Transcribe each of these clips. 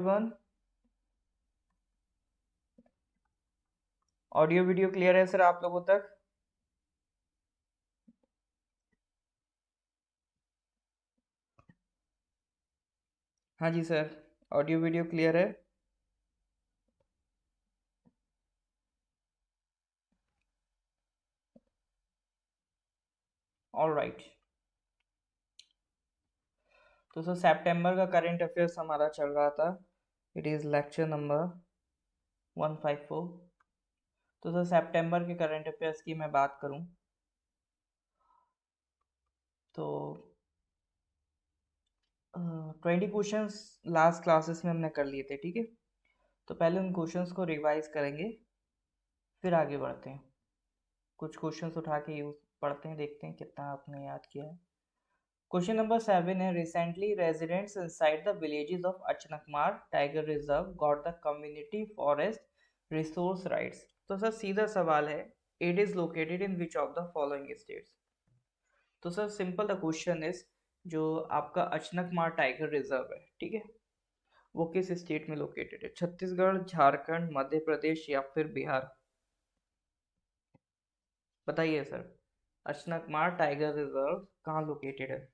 One audio video clear है sir आप लोगों तक? हाँ जी सर, ऑडियो वीडियो क्लियर है। All right. तो सर सितंबर का करंट अफेयर्स हमारा चल रहा था। It is lecture number 154। तो सर सितंबर के करंट अफेयर्स की मैं बात करूं तो 20 क्वेश्चंस लास्ट क्लासेस में हमने कर लिए थे, ठीक है। तो पहले उन क्वेश्चंस को रिवाइज करेंगे, फिर आगे बढ़ते हैं। कुछ क्वेश्चंस उठा के यूज पढ़ते हैं, देखते हैं कितना आपने याद किया है। क्वेश्चन नंबर 7 है, recently residents inside the villages of Achanakmar tiger reserve got the community forest resource rights. तो सर सीधा सवाल है, it is located in which of the following states. तो sir simple the question is, जो आपका Achanakmar tiger reserve है, ठीक है, वो किस स्टेट में लोकेटेड है? छत्तीसगढ़, झारखंड, मध्य प्रदेश या फिर बिहार? बताइए सर, अचनकमार टाइगर रिजर्व कहाँ लोकेटेड है?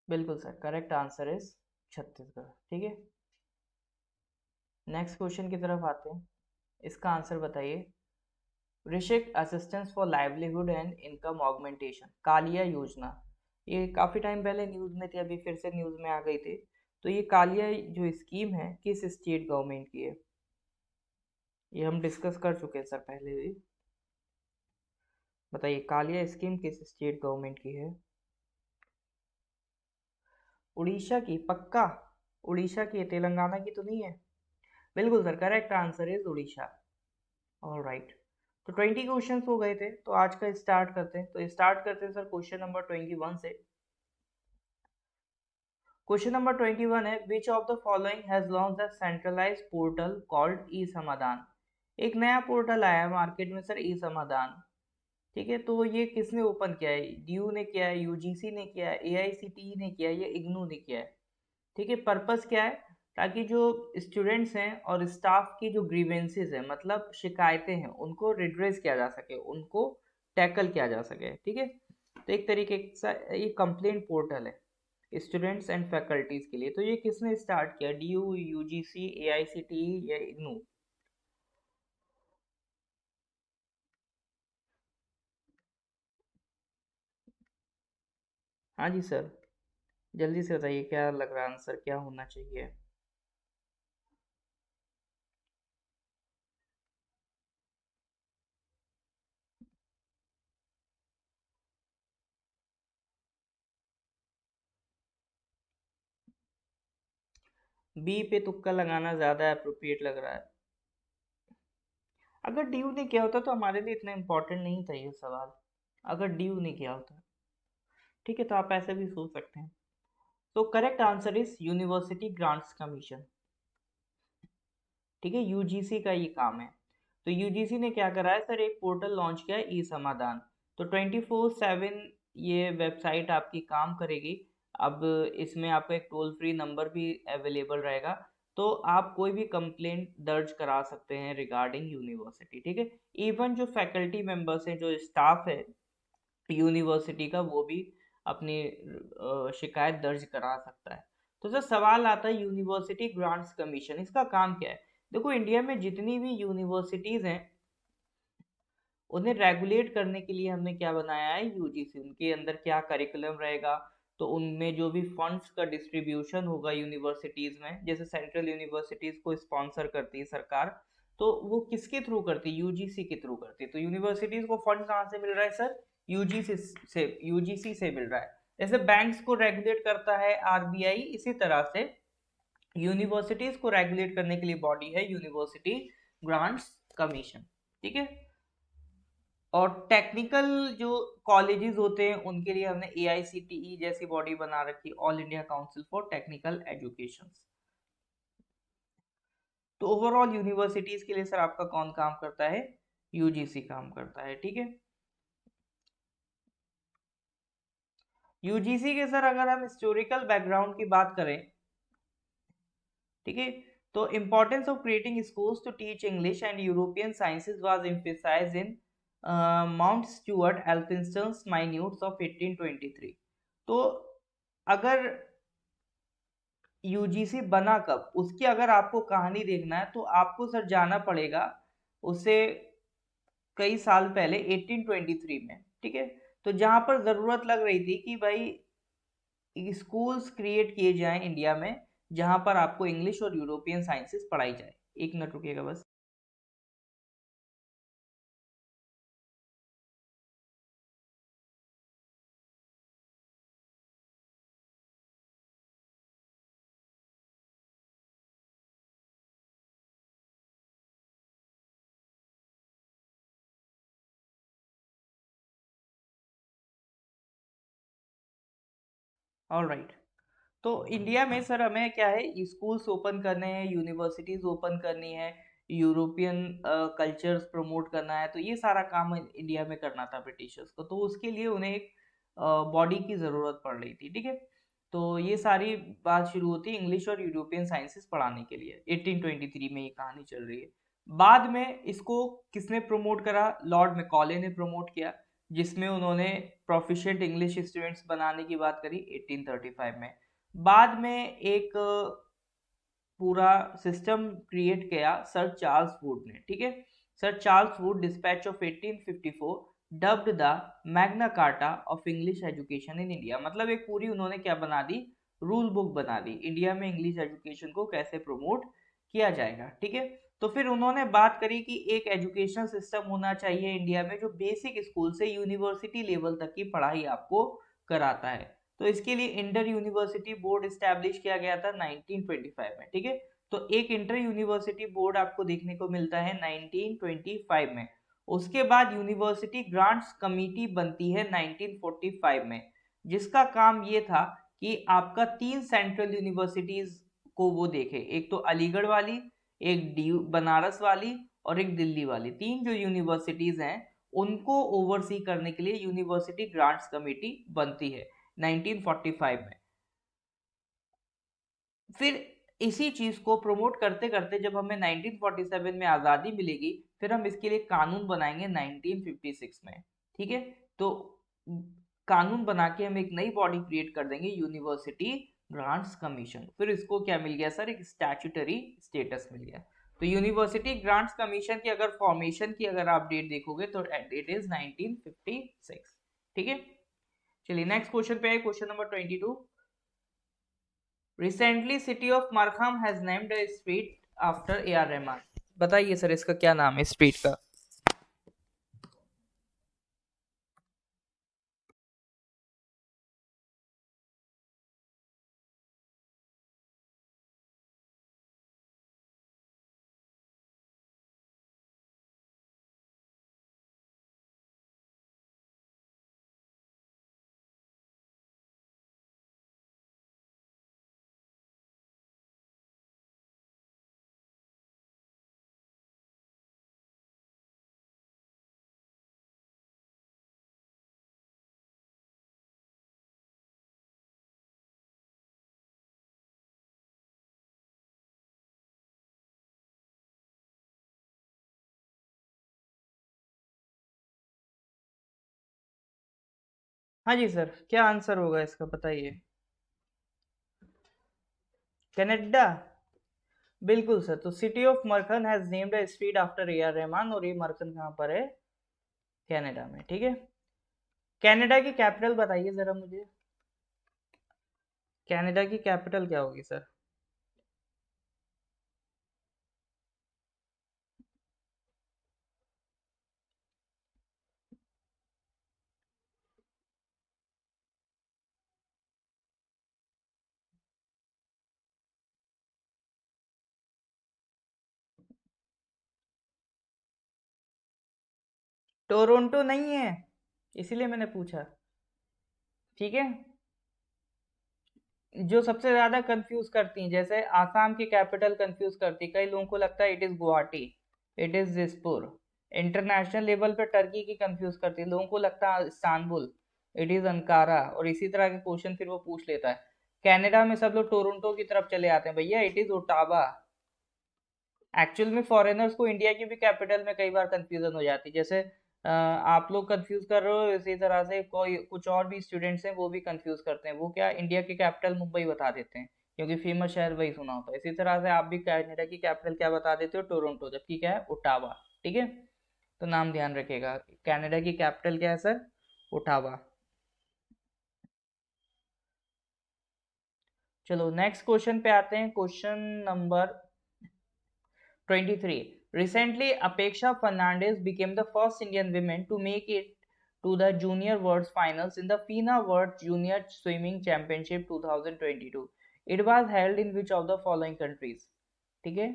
बिल्कुल sir, correct answer is Chhattisgarh, ठीक है। नेक्स्ट क्वेश्चन की तरफ आते हैं, इसका आंसर बताइए। Krushak assistance for livelihood and income augmentation, KALIA Yojana, ये काफ़ी टाइम पहले न्यूज़ में थी, अभी फिर से न्यूज़ में आ गई थी। तो ये कालिया जो स्कीम है किस स्टेट गवर्नमेंट की है? ये हम डिस्कस कर चुके हैं सर पहले भी। बताइए कालिया स्कीम किस स्टेट गवर्नमेंट की है? उड़ीसा की? पक्का? उड़ीसा की है, तेलंगाना की तो नहीं है? बिल्कुल sir, correct answer is Orissa. All right. तो 20 क्वेश्चन हो गए थे, तो आज का स्टार्ट करते हैं। तो स्टार्ट करते हैं सर क्वेश्चन नंबर 21 से। क्वेश्चन नंबर 21 है, which of the following has launch the centralise portal called e Samadhan. एक नया पोर्टल आया है मार्केट में सर, ई समाधान, ठीक है। तो ये किसने ओपन किया है? डीयू ने किया है, यूजीसी ने किया है, एआईसीटीई ने किया है, या इग्नू ने किया है? ठीक है, पर्पस क्या है? ताकि जो स्टूडेंट्स हैं और स्टाफ की जो ग्रीवेंसेस हैं, मतलब शिकायतें हैं, उनको रिड्रेस किया जा सके, उनको टैकल किया जा सके, ठीक है। तो एक तरीके का ये कंप्लेंट पोर्टल है स्टूडेंट्स एंड फैकल्टीज के लिए। तो ये किसने स्टार्ट किया? डी यू, यूजीसी, एआईसीटीई या इग्नू? हाँ जी सर, जल्दी से बताइए क्या लग रहा है आंसर क्या होना चाहिए? बी पे तुक्का लगाना ज़्यादा अप्रोप्रिएट लग रहा है। अगर ड्यू ने किया होता तो हमारे लिए इतना इम्पोर्टेंट नहीं था ये सवाल। अगर ड्यू ने किया होता, ठीक है, तो आप ऐसे भी सोच सकते हैं। तो correct answer is university grants commission, ठीक है, यूजीसी का ये काम है। तो यूजीसी ने क्या करा है सर, एक पोर्टल लॉन्च किया है, ई समाधान। तो 24/7 ये वेबसाइट आपकी काम करेगी। अब इसमें आपका एक टोल फ्री नंबर भी अवेलेबल रहेगा। तो आप कोई भी कंप्लेंट दर्ज करा सकते हैं रिगार्डिंग यूनिवर्सिटी, ठीक है। इवन जो फैकल्टी मेंबर्स हैं, जो स्टाफ है यूनिवर्सिटी का, वो भी अपनी शिकायत दर्ज करा सकता है। तो सर सवाल आता है, यूनिवर्सिटी ग्रांट्स कमीशन इसका काम क्या है? देखो इंडिया में जितनी भी यूनिवर्सिटीज़ हैं, उन्हें रेगुलेट करने के लिए हमने क्या बनाया है, यूजीसी। उनके अंदर क्या करिकुलम रहेगा, तो उनमें जो भी फंड्स का डिस्ट्रीब्यूशन होगा यूनिवर्सिटीज़ में, जैसे सेंट्रल यूनिवर्सिटीज़ को स्पॉन्सर करती है सरकार, तो वो किसके थ्रू करती है? यूजीसी के थ्रू करती है। तो यूनिवर्सिटीज को फंड कहाँ से मिल रहा है सर? यूजीसी से मिल रहा है। जैसे बैंक्स को रेगुलेट करता है आरबीआई, इसी तरह से यूनिवर्सिटीज को रेगुलेट करने के लिए बॉडी है यूनिवर्सिटी ग्रांट्स कमीशन। ठीक है। और टेक्निकल जो कॉलेजेस होते हैं उनके लिए हमने एआईसीटीई जैसी बॉडी बना रखी, all India council for technical education. तो ओवरऑल यूनिवर्सिटीज के लिए सर आपका कौन काम करता है? यूजीसी काम करता है। ठीक है। यूजीसी के सर अगर हम हिस्टोरिकल बैकग्राउंड की बात करें, ठीक है, तो importance of creating schools to teach English and European sciences was emphasised in Mount Stuart Elphinstone's minutes of 1823। तो अगर यूजीसी बना कब, उसकी अगर आपको कहानी देखना है तो आपको सर जाना पड़ेगा उसे कई साल पहले 1823 में। ठीक है। तो जहां पर जरूरत लग रही थी कि भाई स्कूल्स क्रिएट किए जाएं इंडिया में जहां पर आपको इंग्लिश और यूरोपियन साइंसेस पढ़ाई जाए। एक मिनट रुकिएगा बस। All right. तो इंडिया में सर हमें क्या है, स्कूल्स ओपन करने हैं, यूनिवर्सिटीज ओपन करनी है, यूरोपियन कल्चर्स प्रमोट करना है, तो ये सारा काम इंडिया में करना था ब्रिटिशर्स को। तो उसके लिए उन्हें एक बॉडी की ज़रूरत पड़ रही थी। ठीक है। तो ये सारी बात शुरू होती है इंग्लिश और यूरोपियन साइंसेस पढ़ाने के लिए। 1823 में ये कहानी चल रही है। बाद में इसको किसने प्रमोट करा? लॉर्ड मैकॉले ने प्रमोट किया, जिसमें उन्होंने प्रोफिशिएंट इंग्लिश स्टूडेंट्स बनाने की बात करी 1835 में। बाद में एक पूरा सिस्टम क्रिएट किया सर चार्ल्स वुड ने। ठीक है। Sir Charles Wood dispatch of 1854 dubbed the Magna carta of English education in India. मतलब एक पूरी उन्होंने क्या बना दी, रूल बुक बना दी इंडिया में इंग्लिश एजुकेशन को कैसे प्रमोट किया जाएगा। ठीक है। तो फिर उन्होंने बात करी कि एक एजुकेशन सिस्टम होना चाहिए इंडिया में जो बेसिक स्कूल से यूनिवर्सिटी लेवल तक की पढ़ाई आपको कराता है। तो इसके लिए इंटर यूनिवर्सिटी बोर्ड स्टैब्लिश किया गया था 1925 में। ठीक है। तो एक इंटर यूनिवर्सिटी बोर्ड आपको देखने को मिलता है 1925 में। उसके बाद यूनिवर्सिटी ग्रांट्स कमेटी बनती है 1945 में, जिसका काम ये था कि आपका 3 सेंट्रल यूनिवर्सिटीज को वो देखे, एक तो अलीगढ़ वाली, एक डी बनारस वाली और एक दिल्ली वाली। 3 जो यूनिवर्सिटीज हैं उनको ओवरसी करने के लिए यूनिवर्सिटी ग्रांट्स कमेटी बनती है 1945 में। फिर इसी चीज को प्रमोट करते करते जब हमें 1947 में आजादी मिलेगी, फिर हम इसके लिए कानून बनाएंगे 1956 में। ठीक है। तो कानून बना के हम एक नई बॉडी क्रिएट कर देंगे यूनिवर्सिटी ग्रांट्स कमीशन। फिर इसको क्या मिल गया सर? एक स्टैट्यूटरी स्टेटस मिल गया। तो यूनिवर्सिटी ग्रांट्स कमीशन की अगर फॉर्मेशन की अगर आप डेट देखोगे तो डेट इज 1956। ठीक है। चलिए नेक्स्ट क्वेश्चन पे है, question number 22। Recently city of Markham has named a street after A R Rahman. बताइए सर इसका क्या नाम है स्ट्रीट का? हाँ जी सर, क्या आंसर होगा इसका बताइए? कनाडा। बिल्कुल सर। तो city of Markham has named a street after A R Rahman, और ये मरकन कहाँ पर है? कनाडा में। ठीक है। कनाडा की कैपिटल बताइए जरा मुझे। कनाडा की कैपिटल क्या होगी सर? टोरंटो नहीं है, इसीलिए मैंने पूछा। ठीक है। जो सबसे ज्यादा कंफ्यूज करती हैं, जैसे आसाम की कैपिटल कंफ्यूज करती, कई लोगों को लगता है it is Guwahati, it is Dispur. International level पे टर्की की कंफ्यूज करती है, लोगों को लगता है इस्तांबुल, इट इज अंकारा, और इसी तरह के क्वेश्चन फिर वो पूछ लेता है। कनाडा में सब लोग टोरंटो की तरफ चले आते हैं, भैया इट इज ओटावा। एक्चुअल में फॉरेनर्स को इंडिया की भी कैपिटल में कई बार कंफ्यूजन हो जाती है, जैसे आप लोग कंफ्यूज कर रहे हो, इसी तरह से कोई कुछ और भी स्टूडेंट्स हैं वो भी कंफ्यूज करते हैं, वो क्या इंडिया की कैपिटल मुंबई बता देते हैं क्योंकि फेमस शहर वही सुना होता है। इसी तरह से आप भी कनाडा की कैपिटल क्या बता देते हो, टोरंटो, जबकि क्या है, ओटावा। ठीक है, तो नाम ध्यान रखिएगा, कनाडा की कैपिटल क्या है सर, ओटावा। चलो नेक्स्ट क्वेश्चन पे आते हैं, question number 23. Recently, Apeksha Fernandez became the first Indian woman to make it to the Junior Worlds Finals in the FINA World Junior Swimming Championship 2022. It was held in which of the following countries? ठीक है,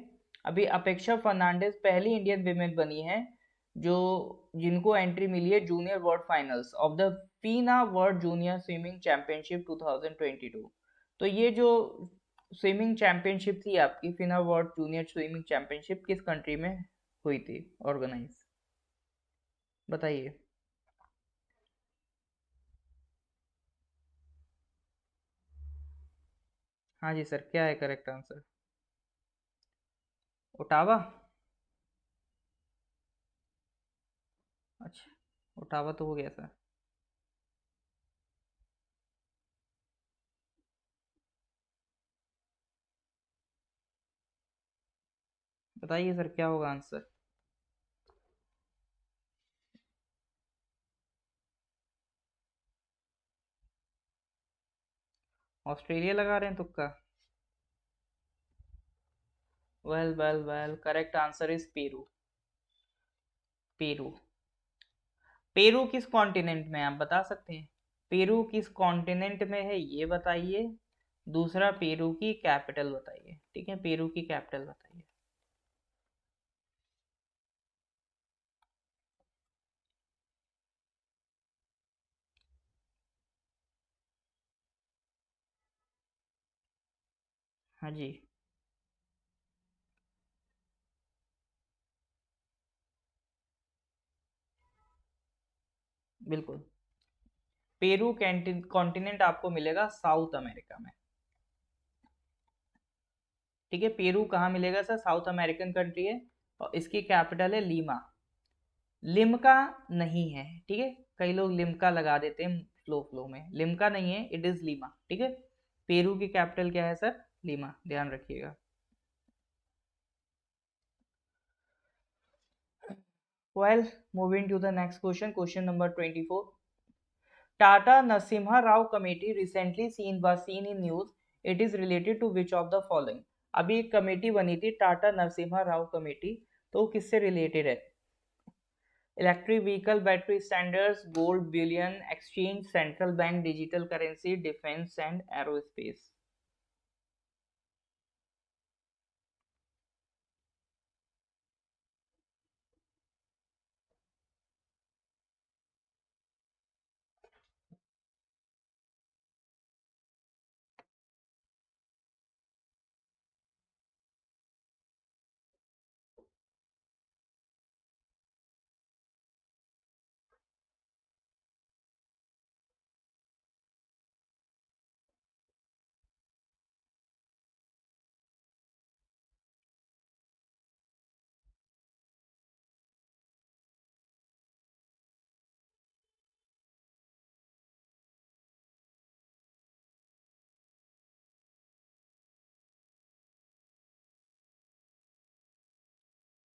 अभी अपेक्षा फर्नांडिस पहली Indian women बनी है जो जिनको entry मिली है junior world finals of the फीना world junior swimming championship 2022। तो ये जो स्विमिंग चैंपियनशिप थी आपकी, फिना वर्ल्ड जूनियर स्विमिंग चैंपियनशिप, किस कंट्री में हुई थी ऑर्गेनाइज, बताइए। हाँ जी सर, क्या है करेक्ट आंसर, ओटावा। अच्छा, ओटावा तो हो गया सर। बताइए सर क्या होगा आंसर। ऑस्ट्रेलिया लगा रहे हैं तुक्का। Well well well, correct answer is Peru. Peru. Peru किस कॉन्टिनेंट में है, आप बता सकते हैं। पेरू किस कॉन्टिनेंट में है ये बताइए, दूसरा पेरू की कैपिटल बताइए। ठीक है, पेरू की कैपिटल बताइए। हाँ जी, बिल्कुल। पेरू कॉन्टिनेंट आपको मिलेगा साउथ अमेरिका में। ठीक है, पेरू कहाँ मिलेगा सर, साउथ अमेरिकन कंट्री है, और इसकी कैपिटल है लीमा। लिम्का नहीं है, ठीक है, कई लोग लिम्का लगा देते हैं फ्लो फ्लो में, लिम्का नहीं है, इट इज लीमा। ठीक है, पेरू की कैपिटल क्या है सर, लीमा, ध्यान रखिएगा। Well, moving to the next question, question number 24. Tata Narasimha Rao Committee recently was seen in news. It is related to which of the following? अभी एक committee बनी थी टाटा नरसिम्हा राव कमेटी, तो किससे रिलेटेड है, electric vehicle battery standards, gold bullion exchange, central bank digital currency, defence and aerospace.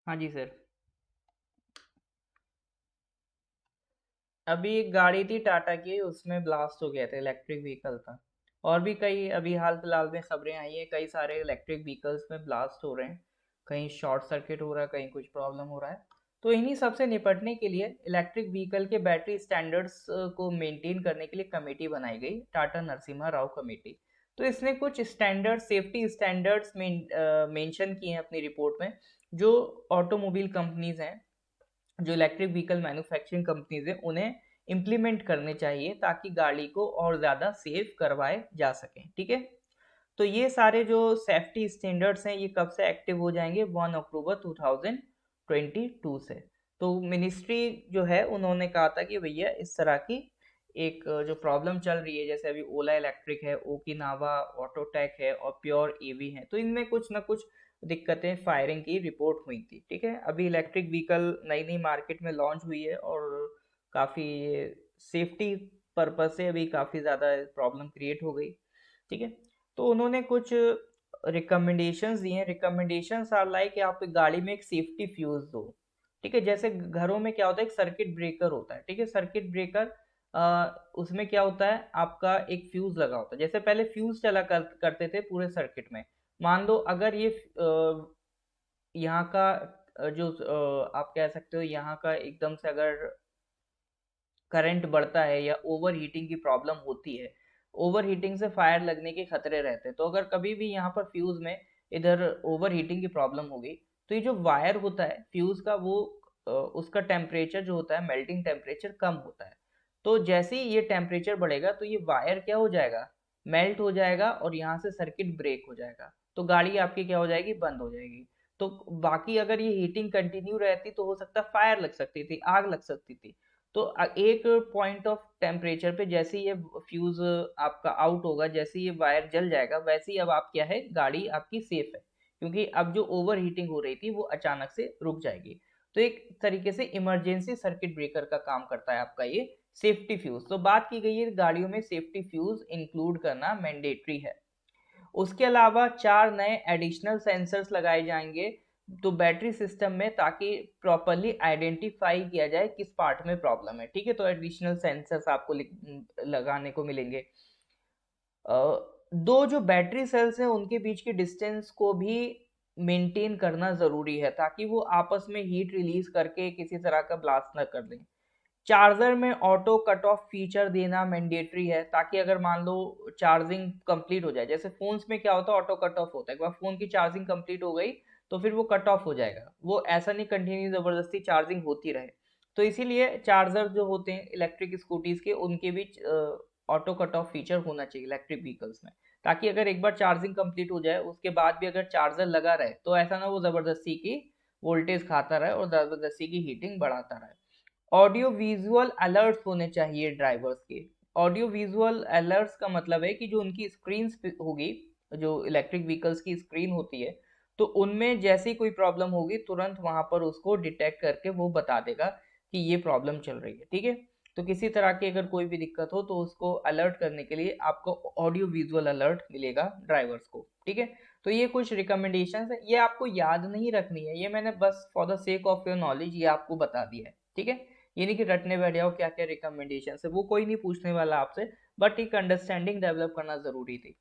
हाँ जी sir. अभी एक गाड़ी थी टाटा की, उसमें ब्लास्ट हो गया था, इलेक्ट्रिक व्हीकल था। और भी कई अभी हाल फिलहाल में खबरें आई हैं, कई सारे इलेक्ट्रिक व्हीकल्स में ब्लास्ट हो रहे हैं, कहीं शॉर्ट सर्किट हो रहा है, कहीं कुछ प्रॉब्लम हो रहा है। तो इन्हीं सब से निपटने के लिए इलेक्ट्रिक व्हीकल के बैटरी स्टैंडर्ड्स को मेंटेन करने के लिए कमेटी बनाई गई, टाटा नरसिम्हा राव कमेटी। तो इसने कुछ स्टैंडर्ड, सेफ्टी स्टैंडर्ड्स मेंशन किए हैं अपनी रिपोर्ट में, जो ऑटोमोबाइल कंपनीज हैं जो इलेक्ट्रिक व्हीकल मैन्युफैक्चरिंग कंपनीज है उन्हें इम्प्लीमेंट करने चाहिए ताकि गाड़ी को और ज़्यादा सेफ करवाए जा सकें। ठीक है, तो ये सारे जो सेफ्टी स्टैंडर्ड्स हैं ये कब से एक्टिव हो जाएंगे? 1 अक्टूबर 2022 से। तो मिनिस्ट्री जो है उन्होंने कहा था कि भैया इस तरह की एक जो प्रॉब्लम चल रही है, जैसे अभी ओला इलेक्ट्रिक है, ओकिनावा ऑटोटेक है और प्योर ईवी है, तो इनमें कुछ ना कुछ दिक्कतें फायरिंग की रिपोर्ट हुई थी। ठीक है, अभी इलेक्ट्रिक व्हीकल नई नई मार्केट में लॉन्च हुई है और काफ़ी सेफ्टी पर्पज से अभी काफ़ी ज़्यादा प्रॉब्लम क्रिएट हो गई। ठीक है, तो उन्होंने कुछ रिकमेंडेशंस दिए हैं। रिकमेंडेशंस आर लाइक आप गाड़ी में एक सेफ्टी फ्यूज दो। ठीक है, जैसे घरों में क्या होता है, एक सर्किट ब्रेकर होता है। ठीक है, सर्किट ब्रेकर उसमें क्या होता है, आपका एक फ्यूज लगा होता है। जैसे पहले फ्यूज चला करते थे पूरे सर्किट में। मान लो अगर ये यहाँ का जो आप कह सकते हो यहाँ का एकदम से अगर करंट बढ़ता है या ओवर हीटिंग की प्रॉब्लम होती है, ओवर हीटिंग से फायर लगने के खतरे रहते हैं। तो अगर कभी भी यहाँ पर फ्यूज में इधर ओवर हीटिंग की प्रॉब्लम होगी, तो ये जो वायर होता है फ्यूज का वो उसका टेम्परेचर जो होता है, मेल्टिंग टेम्परेचर कम होता है। तो जैसे ही ये टेम्परेचर बढ़ेगा तो ये वायर क्या हो जाएगा, मेल्ट हो जाएगा और यहाँ से सर्किट ब्रेक हो जाएगा। तो गाड़ी आपकी क्या हो जाएगी, बंद हो जाएगी। तो बाकी अगर ये हीटिंग कंटिन्यू रहती तो हो सकता है फायर लग सकती थी, आग लग सकती थी। तो एक पॉइंट ऑफ टेम्परेचर पे जैसे ही ये फ्यूज आपका आउट होगा, जैसे ही ये वायर जल जाएगा, वैसे ही अब आप क्या है, गाड़ी आपकी सेफ है, क्योंकि अब जो ओवर हीटिंग हो रही थी वो अचानक से रुक जाएगी। तो एक तरीके से इमरजेंसी सर्किट ब्रेकर का काम करता है आपका ये सेफ्टी फ्यूज। तो बात की गई है गाड़ियों में सेफ्टी फ्यूज इंक्लूड करना मैंडेटरी है। उसके अलावा 4 नए एडिशनल सेंसर्स लगाए जाएंगे तो बैटरी सिस्टम में, ताकि प्रॉपरली आइडेंटिफाई किया जाए किस पार्ट में प्रॉब्लम है। ठीक है, तो एडिशनल सेंसर्स आपको लगाने को मिलेंगे। दो जो बैटरी सेल्स हैं उनके बीच की डिस्टेंस को भी मेंटेन करना ज़रूरी है, ताकि वो आपस में हीट रिलीज करके किसी तरह का ब्लास्ट न कर दें। चार्जर में ऑटो कट ऑफ फीचर देना मैंडेटरी है, ताकि अगर मान लो चार्जिंग कंप्लीट हो जाए, जैसे फोन्स में क्या होता है, ऑटो कट ऑफ होता है, एक बार फोन की चार्जिंग कंप्लीट हो गई तो फिर वो कट ऑफ हो जाएगा, वो ऐसा नहीं कंटिन्यू जबरदस्ती चार्जिंग होती रहे। तो इसीलिए चार्जर जो होते हैं इलेक्ट्रिक स्कूटीज के, उनके बीच ऑटो कट ऑफ फीचर होना चाहिए इलेक्ट्रिक व्हीकल्स में, ताकि अगर एक बार चार्जिंग कंप्लीट हो जाए उसके बाद भी अगर चार्जर लगा रहे तो ऐसा ना वो जबरदस्ती की वोल्टेज खाता रहे और जबरदस्ती की हीटिंग बढ़ाता रहे। ऑडियो विजुअल अलर्ट्स होने चाहिए ड्राइवर्स के। ऑडियो विजुअल अलर्ट्स का मतलब है कि जो उनकी स्क्रीन होगी, जो इलेक्ट्रिक व्हीकल्स की स्क्रीन होती है, तो उनमें जैसे ही कोई प्रॉब्लम होगी तुरंत वहां पर उसको डिटेक्ट करके वो बता देगा कि ये प्रॉब्लम चल रही है। ठीक है, तो किसी तरह की अगर कोई भी दिक्कत हो तो उसको अलर्ट करने के लिए आपको ऑडियो विजुअल अलर्ट मिलेगा ड्राइवर्स को। ठीक है, तो ये कुछ रिकमेंडेशंस है, ये आपको याद नहीं रखनी है, ये मैंने बस for the sake of your knowledge ये आपको बता दिया है। ठीक है, ये नहीं कि रटने बैठ जाओ क्या क्या रिकमेंडेशन है, वो कोई नहीं पूछने वाला आपसे, बट एक अंडरस्टैंडिंग डेवलप करना जरूरी थी।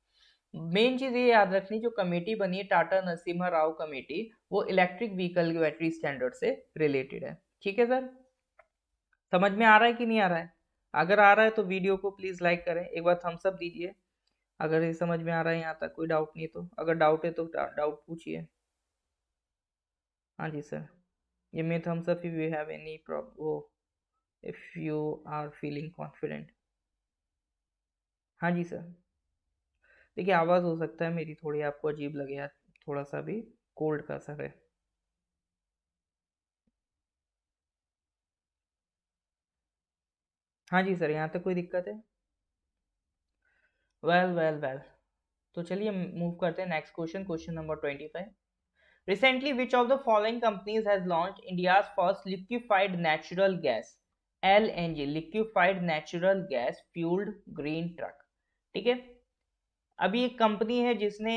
मेन चीज ये याद रखनी, जो कमेटी बनी है टाटा नरसिम्हा राव कमेटी, वो इलेक्ट्रिक व्हीकल की बैटरी स्टैंडर्ड से रिलेटेड है। ठीक है सर, समझ में आ रहा है कि नहीं आ रहा है? अगर आ रहा है तो वीडियो को प्लीज लाइक करें, एक बार थम्स अप दीजिए अगर ये समझ में आ रहा है यहाँ तक, कोई डाउट नहीं है तो, अगर डाउट है तो डाउट पूछिए। हाँ जी सर, ये may thumbs up if you have any problem, if you are feeling confident. हाँ जी सर, देखिए आवाज़ हो सकता है मेरी थोड़ी आपको अजीब लगे यार, थोड़ा सा भी कोल्ड का असर है। हाँ जी सर, यहाँ तक कोई दिक्कत है? वेल वेल वेल, तो चलिए मूव करते हैं next question, question number 25। Recently, which of the following companies has launched India's first liquefied natural gas LNG liquefied natural gas fueled green truck? ठीक है, अभी एक कंपनी है जिसने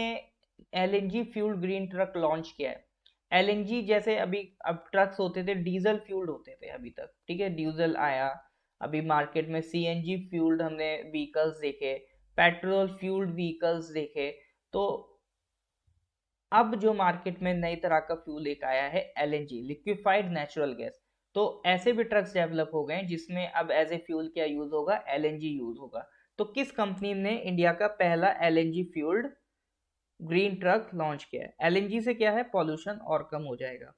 LNG fuelled green truck launch किया है। LNG जैसे अभी अब ट्रक्स होते थे डीजल फ्यूल्ड होते थे अभी तक। ठीक है, डीजल आया, अभी मार्केट में CNG फ्यूल्ड हमने व्हीकल्स देखे, पेट्रोल फ्यूल्ड व्हीकल्स देखे। तो अब जो मार्केट में नई तरह का फ्यूल एक आया है LNG लिक्विफाइड नेचुरल गैस। तो ऐसे भी ट्रक्स डेवलप हो गए हैं जिसमें अब एज ए फ्यूल क्या यूज होगा, LNG यूज होगा। तो किस कंपनी ने इंडिया का पहला LNG fuelled green truck launch किया है? LNG से क्या है, पॉल्यूशन और कम हो जाएगा।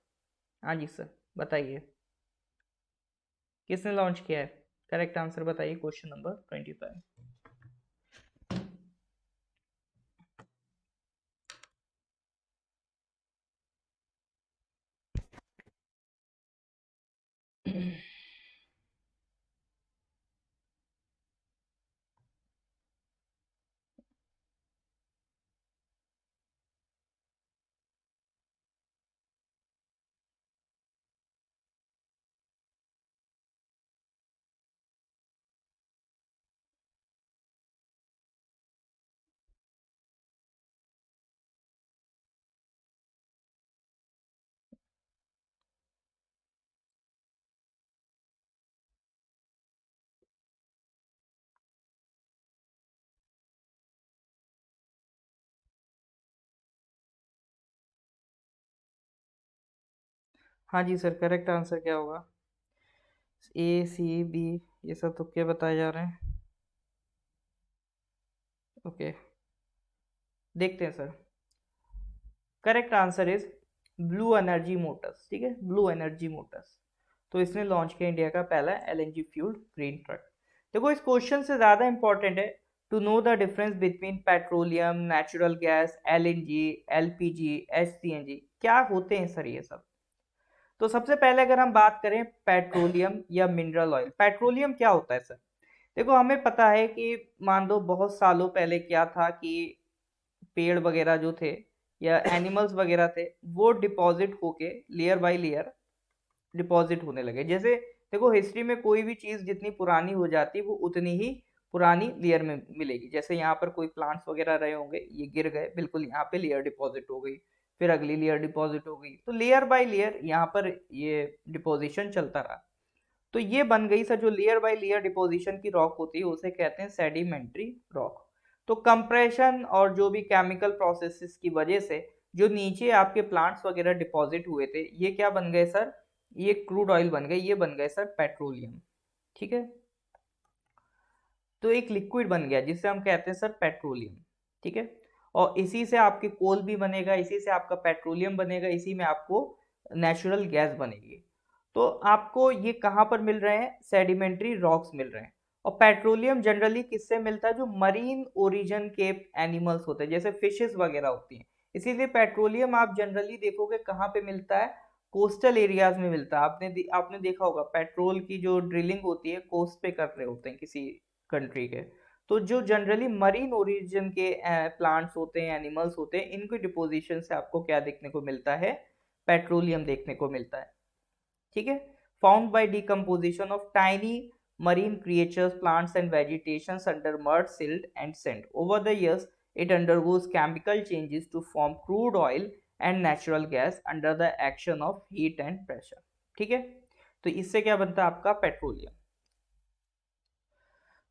हाँ जी सर, बताइए। किसने लॉन्च किया है? करेक्ट आंसर बताइए क्वेश्चन नंबर 25। हाँ जी सर, करेक्ट आंसर क्या होगा? ए सी बी, ये सब तुक्के बताए जा रहे हैं। ओके, देखते हैं sir. Correct answer is blue energy Motors. ठीक है, ब्लू एनर्जी मोटर्स। तो इसने लॉन्च किया इंडिया का पहला एलएनजी फ्यूल्ड ग्रीन ट्रक। देखो, इस क्वेश्चन से ज़्यादा इंपॉर्टेंट है to know the difference between petroleum, natural gas, LNG, LPG, HCNG. क्या होते हैं सर ये सब? तो सबसे पहले अगर हम बात करें पेट्रोलियम या मिनरल ऑयल, पेट्रोलियम क्या होता है सर? देखो, हमें पता है कि मान लो बहुत सालों पहले क्या था कि पेड़ वगैरह जो थे या एनिमल्स वगैरह थे, वो डिपॉजिट होके लेयर बाय लेयर डिपॉजिट होने लगे। जैसे देखो, हिस्ट्री में कोई भी चीज जितनी पुरानी हो जाती है वो उतनी ही पुरानी लेयर में मिलेगी। जैसे यहाँ पर कोई प्लांट्स वगैरह रहे होंगे, ये गिर गए, बिल्कुल यहाँ पे लेयर डिपॉजिट हो गई, फिर अगली लेयर डिपॉजिट हो गई, तो लेयर बाय लेयर यहाँ पर ये डिपोजिशन चलता रहा। तो ये बन गई सर, जो लेयर बाय लेयर डिपोजिशन की रॉक होती है उसे कहते हैं सेडिमेंट्री रॉक। तो कंप्रेशन और जो भी केमिकल प्रोसेसेस की वजह से जो नीचे आपके प्लांट्स वगैरह डिपॉजिट हुए थे, ये क्या बन गए सर? ये क्रूड ऑयल बन गए, ये बन गए सर पेट्रोलियम। ठीक है, तो एक लिक्विड बन गया जिसे हम कहते हैं सर पेट्रोलियम। ठीक है, और इसी से आपके कोल भी बनेगा, इसी से आपका पेट्रोलियम बनेगा, इसी में आपको नेचुरल गैस बनेगी। तो आपको ये कहाँ पर मिल रहे हैं? सेडिमेंट्री रॉक्स मिल रहे हैं। और पेट्रोलियम जनरली किससे मिलता है? जो मरीन ओरिजिन के एनिमल्स होते हैं, जैसे फिशेस वगैरह होती हैं। इसीलिए पेट्रोलियम आप जनरली देखोगे कहाँ पे मिलता है? कोस्टल एरियाज में मिलता है। आपने देखा होगा पेट्रोल की जो ड्रिलिंग होती है कोस्ट पे कर रहे होते हैं किसी कंट्री के। तो जो जनरली मरीन ओरिजिन के प्लांट्स होते हैं, एनिमल्स होते हैं, इनके डिपोजिशन से आपको क्या देखने को मिलता है? पेट्रोलियम देखने को मिलता है। ठीक है, found by decomposition of tiny marine creatures, plants and vegetations under mud, silt and sand. Over the years, it undergoes chemical changes to form crude oil and natural gas under the action of heat and pressure. ठीक है, तो इससे क्या बनता है? आपका petroleum.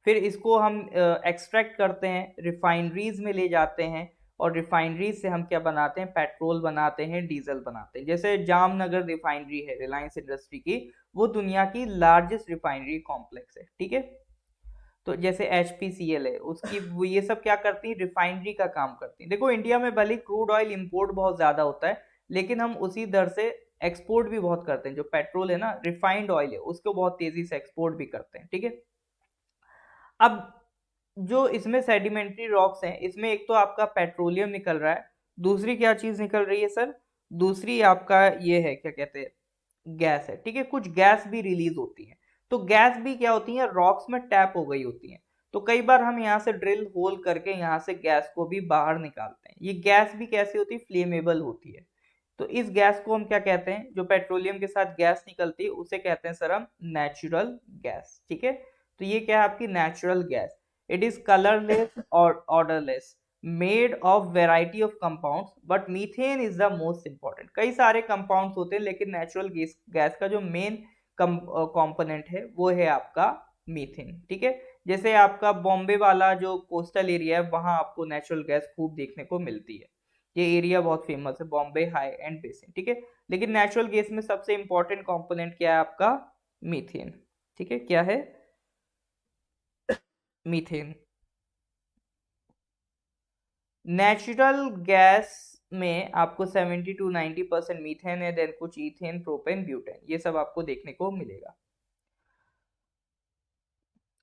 फिर इसको हम एक्सट्रैक्ट करते हैं, रिफाइनरीज में ले जाते हैं, और रिफाइनरीज से हम क्या बनाते हैं? पेट्रोल बनाते हैं, डीजल बनाते हैं। जैसे जामनगर रिफाइनरी है रिलायंस इंडस्ट्री की, वो दुनिया की लार्जेस्ट रिफाइनरी कॉम्प्लेक्स है। ठीक है, तो जैसे HPCL है उसकी, वो ये सब क्या करती है? रिफाइनरी का काम करती है। देखो, इंडिया में भले क्रूड ऑयल इंपोर्ट बहुत ज्यादा होता है, लेकिन हम उसी दर से एक्सपोर्ट भी बहुत करते हैं। जो पेट्रोल है ना, रिफाइंड ऑयल है, उसको बहुत तेजी से एक्सपोर्ट भी करते हैं। ठीक है, अब जो इसमें सेडिमेंट्री रॉक्स हैं, इसमें एक तो आपका पेट्रोलियम निकल रहा है, दूसरी क्या चीज निकल रही है सर? दूसरी आपका ये है, क्या कहते हैं, गैस है। ठीक है, कुछ गैस भी रिलीज होती है। तो गैस भी क्या होती है? रॉक्स में टैप हो गई होती है। तो कई बार हम यहाँ से ड्रिल होल करके यहाँ से गैस को भी बाहर निकालते हैं। ये गैस भी कैसी होती है? फ्लेमेबल होती है। तो इस गैस को हम क्या कहते हैं? जो पेट्रोलियम के साथ गैस निकलती है उसे कहते हैं सर हम नेचुरल गैस। ठीक है, तो ये क्या है? आपकी natural gas. It is colourless और odourless, made of variety of compounds, but methane is the most important. कई सारे कंपाउंड्स होते हैं, लेकिन नेचुरल गैस का जो मेन कंपोनेंट है वो है आपका मीथेन। ठीक है, जैसे आपका बॉम्बे वाला जो कोस्टल एरिया है, वहां आपको नेचुरल गैस खूब देखने को मिलती है। ये एरिया बहुत फेमस है, बॉम्बे हाई एंड बेसिन। ठीक है, लेकिन नेचुरल गैस में सबसे इंपॉर्टेंट कंपोनेंट क्या है? आपका मीथेन। ठीक है, क्या है? मीथेन। नेचुरल गैस में आपको 70 to 90% मीथेन है, देन कुछ इथेन, प्रोपेन, ब्यूटेन, ये सब आपको देखने को मिलेगा।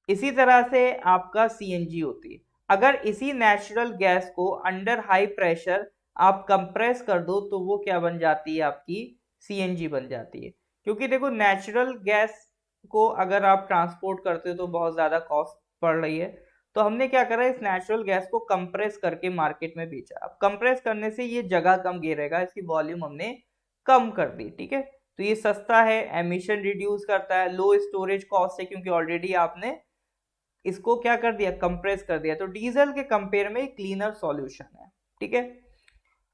इसी तरह से आपका सीएनजी होती है। अगर इसी नेचुरल गैस को अंडर हाई प्रेशर आप कंप्रेस कर दो तो वो क्या बन जाती है, आपकी सीएनजी बन जाती है। क्योंकि देखो नेचुरल गैस को अगर आप ट्रांसपोर्ट करते हो तो बहुत ज्यादा कॉस्ट पड़ रही है, तो हमने क्या करा, इस नेचुरल गैस को कंप्रेस करके मार्केट में बेचा। अब कंप्रेस करने से ये जगह कम घेरेगा, इसकी वॉल्यूम हमने कम कर दी, ठीक है। तो ये सस्ता है, एमिशन रिड्यूस करता है, लो स्टोरेज कॉस्ट है क्योंकि ऑलरेडी आपने इसको क्या कर दिया, कंप्रेस कर दिया, तो डीजल के कंपेयर में क्लीनर सॉल्यूशन है, ठीक है।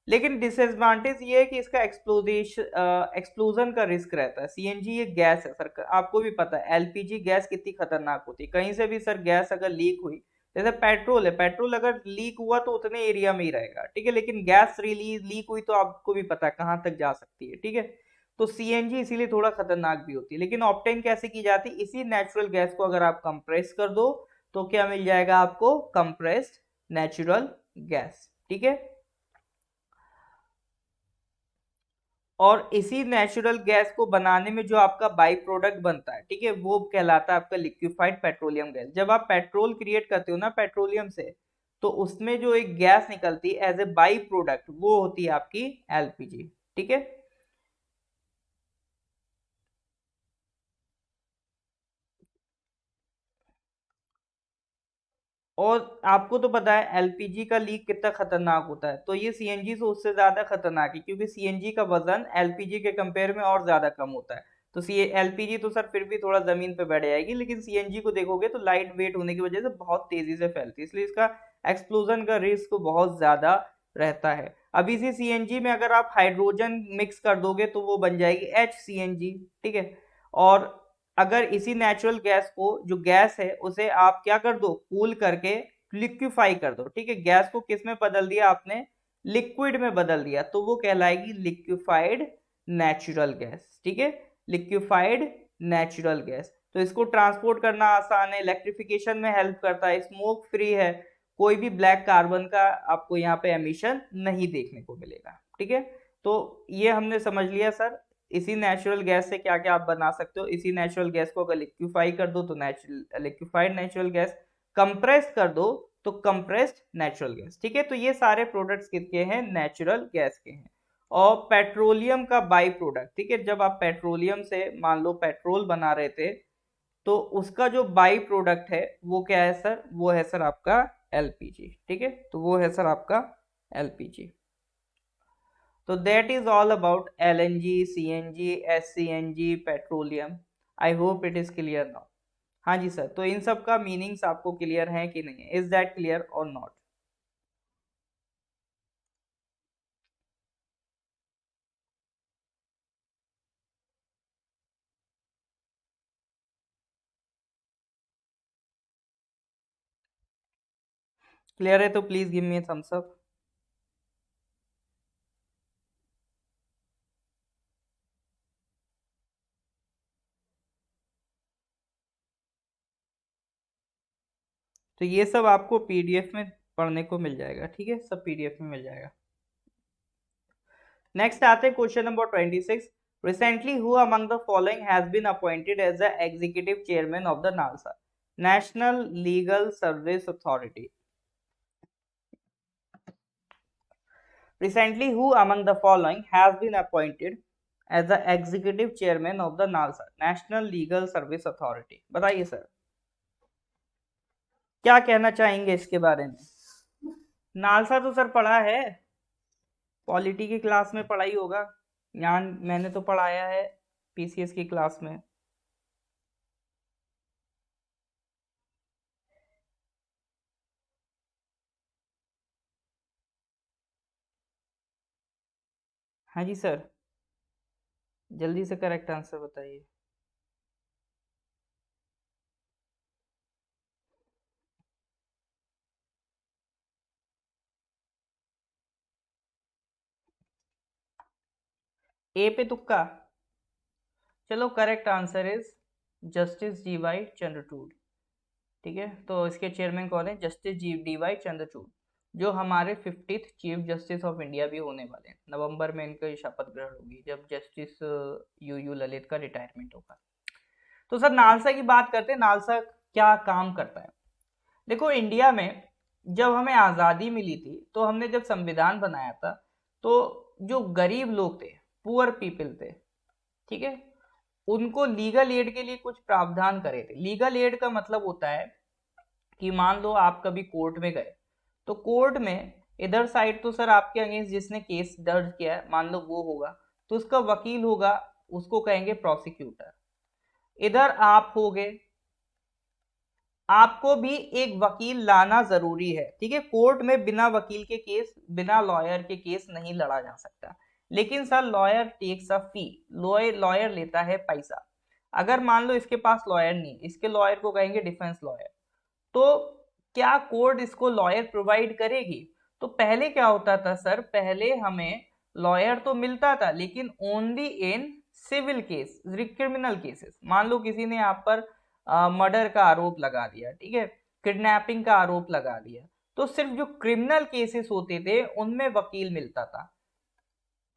लेकिन डिसएडवांटेज ये है कि इसका एक्सप्लोजन का रिस्क रहता है। सीएनजी ये गैस है सर, आपको भी पता है एलपीजी गैस कितनी खतरनाक होती है। कहीं से भी सर गैस अगर लीक हुई, जैसे पेट्रोल है, पेट्रोल अगर लीक हुआ तो उतने एरिया में ही रहेगा, ठीक है, लेकिन गैस रिलीज लीक हुई तो आपको भी पता है कहाँ तक जा सकती है, ठीक है। तो सीएनजी इसीलिए थोड़ा खतरनाक भी होती है। लेकिन ऑप्टेन कैसे की जाती है, इसी नेचुरल गैस को अगर आप कंप्रेस कर दो तो क्या मिल जाएगा आपको, कंप्रेस्ड नेचुरल गैस, ठीक है। और इसी नेचुरल गैस को बनाने में जो आपका बाई प्रोडक्ट बनता है, ठीक है, वो कहलाता है आपका लिक्विफाइड पेट्रोलियम गैस। जब आप पेट्रोल क्रिएट करते हो ना पेट्रोलियम से, तो उसमें जो एक गैस निकलती है एज ए बाई प्रोडक्ट, वो होती है आपकी एलपीजी, ठीक है। और आपको तो पता है एलपीजी का लीक कितना खतरनाक होता है, तो ये सीएनजी से उससे ज्यादा खतरनाक है क्योंकि सीएनजी का वजन एलपीजी के कंपेयर में और ज्यादा कम होता है। तो सी एलपीजी तो सर फिर भी थोड़ा जमीन पे बैठ जाएगी, लेकिन सीएनजी को देखोगे तो लाइट वेट होने की वजह से बहुत तेजी से फैलती है, इसलिए इसका एक्सप्लोजन का रिस्क बहुत ज्यादा रहता है। अब इसी सीएनजी में अगर आप हाइड्रोजन मिक्स कर दोगे तो वो बन जाएगी एच सीएनजी, ठीक है। और अगर इसी नेचुरल गैस को, जो गैस है उसे आप क्या कर दो, कूल करके लिक्विफाई कर दो, ठीक है। गैस को किस में बदल दिया आपने, लिक्विड में बदल दिया, तो वो कहलाएगी लिक्विफाइड नेचुरल गैस, ठीक है, लिक्विफाइड नेचुरल गैस। तो इसको ट्रांसपोर्ट करना आसान है, इलेक्ट्रिफिकेशन में हेल्प करता है, स्मोक फ्री है, कोई भी ब्लैक कार्बन का आपको यहाँ पे एमिशन नहीं देखने को मिलेगा, ठीक है। तो ये हमने समझ लिया सर, इसी नेचुरल गैस से क्या क्या आप बना सकते हो। इसी नेचुरल गैस को अगर लिक्विफाई कर दो तो natural liquefied natural gas, compress कर दो तो कंप्रेस्ड नेचुरल गैस, ठीक है। तो ये सारे प्रोडक्ट्स किसके हैं, नेचुरल गैस के हैं। और पेट्रोलियम का बाई प्रोडक्ट, ठीक है, जब आप पेट्रोलियम से मान लो पेट्रोल बना रहे थे, तो उसका जो बाई प्रोडक्ट है वो क्या है सर, वो है सर आपका एलपीजी, ठीक है। तो वो है सर आपका एलपीजी। तो that is all about LNG, CNG, SCNG, petroleum. I hope it is clear now. हाँ जी सर, तो इन सब का मीनिंग्स आपको क्लियर है कि नहीं, इज दैट क्लियर और नॉट। क्लियर है तो please give me thumbs up. तो ये सब आपको पीडीएफ में पढ़ने को मिल जाएगा, ठीक है, सब पीडीएफ में मिल जाएगा। नेक्स्ट आते हैं question number 26। Recently who among the following has been appointed as the executive chairman of the NALSA, National Legal Service Authority. Recently, who among the following has been appointed as the executive chairman of the NALSA, National Legal Service Authority? बताइए sir, क्या कहना चाहेंगे इसके बारे में। NALSA तो sir पढ़ा है, पॉलिटी की क्लास में पढ़ाई होगा, ज्ञान मैंने तो पढ़ाया है पीसीएस की क्लास में। हाँ जी सर, जल्दी से करेक्ट आंसर बताइए। ए पे तुक्का, चलो correct answer is Justice G Y Chandrachud, ठीक है। तो इसके चेयरमैन कौन है, Justice G D Y Chandrachud, जो हमारे 50th chief justice of India भी होने वाले हैं। नवंबर में इनका शपथ ग्रहण होगी जब जस्टिस यू यू ललित का रिटायरमेंट होगा। तो सर नालसा की बात करते हैं। नालसा क्या काम करता है। देखो इंडिया में जब हमें आज़ादी मिली थी तो हमने जब संविधान बनाया था तो जो गरीब लोग थे, पुअर पीपल थे, ठीक है, उनको लीगल एड के लिए कुछ प्रावधान करे थे। लीगल एड का मतलब होता है कि मान लो आप कभी कोर्ट में गए, तो कोर्ट में इधर साइड तो सर आपके अगेंस्ट जिसने केस दर्ज किया है मान लो वो होगा, तो उसका वकील होगा, उसको कहेंगे प्रोसिक्यूटर। इधर आप होगे, आपको भी एक वकील लाना जरूरी है, ठीक है। कोर्ट में बिना वकील के केस, बिना लॉयर के केस नहीं लड़ा जा सकता। लेकिन sir lawyer takes a fee, lawyer लेता है पैसा। अगर मान लो इसके पास लॉयर नहीं, इसके लॉयर को कहेंगे डिफेंस लॉयर, तो क्या कोर्ट इसको लॉयर प्रोवाइड करेगी? तो पहले क्या होता था सर, पहले हमें लॉयर तो मिलता था लेकिन only in civil case, criminal cases. मान लो किसी ने आप पर मर्डर का आरोप लगा दिया, ठीक है, किडनैपिंग का आरोप लगा दिया, तो सिर्फ जो क्रिमिनल केसेस होते थे उनमें वकील मिलता था,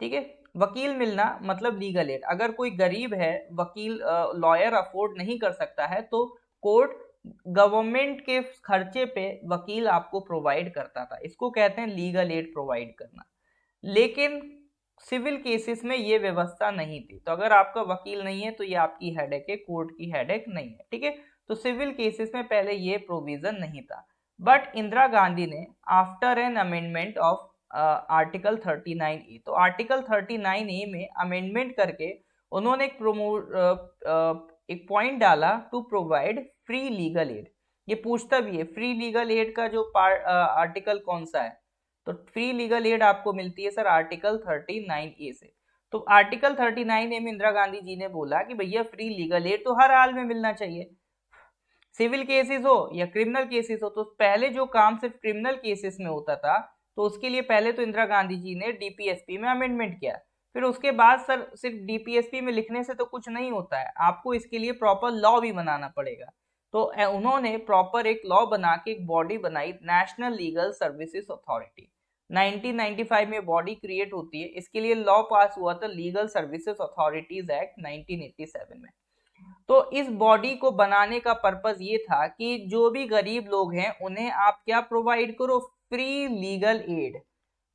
ठीक है। वकील मिलना मतलब लीगल एड। अगर कोई गरीब है, वकील लॉयर अफोर्ड नहीं कर सकता है, तो कोर्ट गवर्नमेंट के खर्चे पे वकील आपको प्रोवाइड करता था। इसको कहते हैं लीगल एड प्रोवाइड करना। लेकिन सिविल केसेस में ये व्यवस्था नहीं थी, तो अगर आपका वकील नहीं है तो ये आपकी हेडेक है, कोर्ट की हेडेक नहीं है, ठीक है। तो सिविल केसेस में पहले ये प्रोविजन नहीं था। बट इंदिरा गांधी ने after an amendment of article 39A, तो आर्टिकल 39A में अमेंडमेंट करके उन्होंने एक पॉइंट डाला to provide free legal aid. ये पूछता भी है फ्री लीगल एड का जो आर्टिकल कौन सा है, तो फ्री लीगल एड आपको मिलती है सर आर्टिकल 39A से। तो आर्टिकल 39A में इंदिरा गांधी जी ने बोला कि भैया फ्री लीगल एड तो हर हाल में मिलना चाहिए, सिविल केसेस हो या क्रिमिनल केसेस हो। तो पहले जो काम सिर्फ क्रिमिनल केसेस में होता था, तो उसके लिए पहले तो इंदिरा गांधी जी ने डीपीएसपी में अमेंडमेंट किया। फिर उसके बाद सर सिर्फ डीपीएसपी में लिखने से तो कुछ नहीं होता है, आपको इसके लिए प्रॉपर लॉ भी बनाना पड़ेगा। तो उन्होंने प्रॉपर एक लॉ बना के एक बॉडी बनाई, नेशनल लीगल सर्विसेज अथॉरिटी। 1995 में बॉडी क्रिएट होती है, इसके लिए लॉ पास हुआ था लीगल सर्विसेज अथॉरिटीज एक्ट 1987 में। तो इस बॉडी को बनाने का पर्पस ये था कि जो भी गरीब लोग हैं उन्हें आप क्या प्रोवाइड करो, फ्री लीगल एड।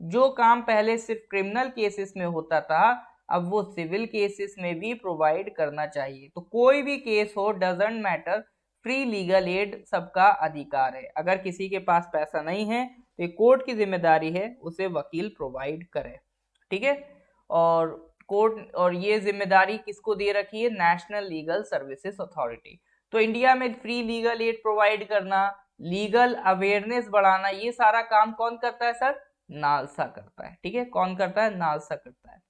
जो काम पहले सिर्फ क्रिमिनल केसेस में होता था, अब वो सिविल केसेस में भी प्रोवाइड करना चाहिए। तो कोई भी केस हो, doesn't matter, free legal add सबका अधिकार है। अगर किसी के पास पैसा नहीं है तो कोर्ट की जिम्मेदारी है उसे वकील प्रोवाइड करे, ठीक है। और कोर्ट, और ये जिम्मेदारी किसको दे रखी है, नेशनल लीगल सर्विसेज अथॉरिटी। तो इंडिया में फ्री लीगल एड प्रोवाइड करना, लीगल अवेयरनेस बढ़ाना, ये सारा काम कौन करता है सर, नालसा करता है, ठीक है। कौन करता है, नालसा करता है।